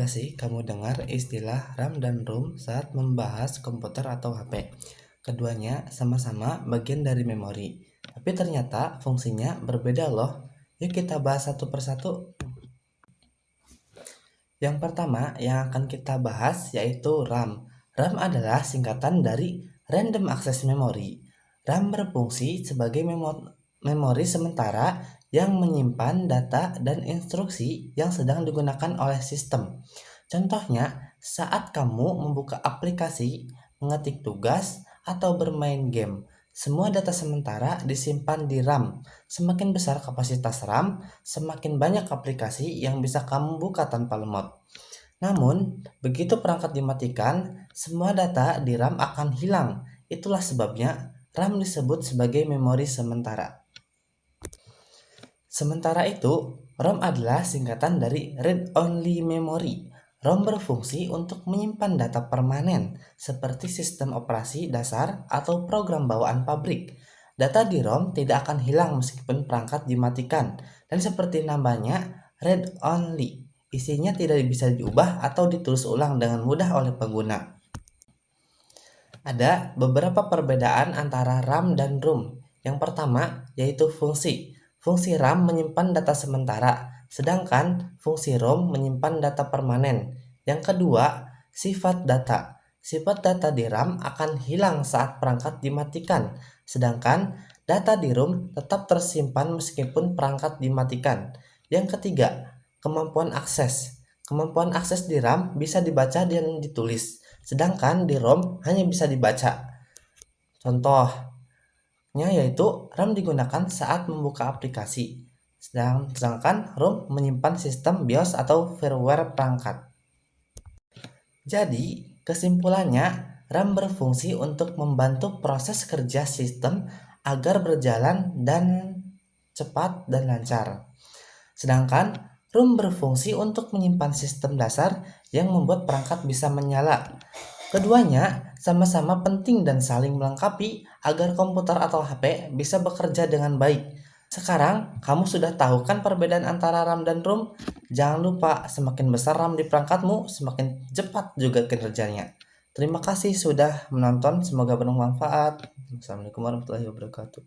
nggak sih kamu dengar istilah RAM dan ROM saat membahas komputer atau HP? Keduanya sama-sama bagian dari memori, tapi ternyata fungsinya berbeda loh. Yuk kita bahas satu persatu. Yang pertama yang akan kita bahas yaitu RAM. RAM adalah singkatan dari Random Access Memory. RAM berfungsi sebagai memori sementara yang menyimpan data dan instruksi yang sedang digunakan oleh sistem. Contohnya, saat kamu membuka aplikasi, mengetik tugas, atau bermain game, semua data sementara disimpan di RAM. Semakin besar kapasitas RAM, semakin banyak aplikasi yang bisa kamu buka tanpa lemot. Namun, begitu perangkat dimatikan, semua data di RAM akan hilang. Itulah sebabnya RAM disebut sebagai memori sementara. Sementara itu, ROM adalah singkatan dari Read Only Memory. ROM berfungsi untuk menyimpan data permanen, seperti sistem operasi dasar atau program bawaan pabrik. Data di ROM tidak akan hilang meskipun perangkat dimatikan, dan seperti namanya, Read Only. Isinya tidak bisa diubah atau ditulis ulang dengan mudah oleh pengguna. Ada beberapa perbedaan antara RAM dan ROM. Yang pertama yaitu fungsi. Fungsi RAM menyimpan data sementara, sedangkan fungsi ROM menyimpan data permanen. Yang kedua, sifat data. Sifat data di RAM akan hilang saat perangkat dimatikan, sedangkan data di ROM tetap tersimpan meskipun perangkat dimatikan. Yang ketiga, kemampuan akses. Kemampuan akses di RAM bisa dibaca dan ditulis, sedangkan di ROM hanya bisa dibaca. Contohnya yaitu RAM digunakan saat membuka aplikasi, sedangkan ROM menyimpan sistem BIOS atau firmware perangkat. Jadi, kesimpulannya, RAM berfungsi untuk membantu proses kerja sistem agar berjalan dan cepat dan lancar. Sedangkan ROM berfungsi untuk menyimpan sistem dasar yang membuat perangkat bisa menyala. Keduanya sama-sama penting dan saling melengkapi agar komputer atau HP bisa bekerja dengan baik. Sekarang kamu sudah tahu kan perbedaan antara RAM dan ROM? Jangan lupa, semakin besar RAM di perangkatmu, semakin cepat juga kinerjanya. Terima kasih sudah menonton, semoga bermanfaat. Assalamualaikum warahmatullahi wabarakatuh.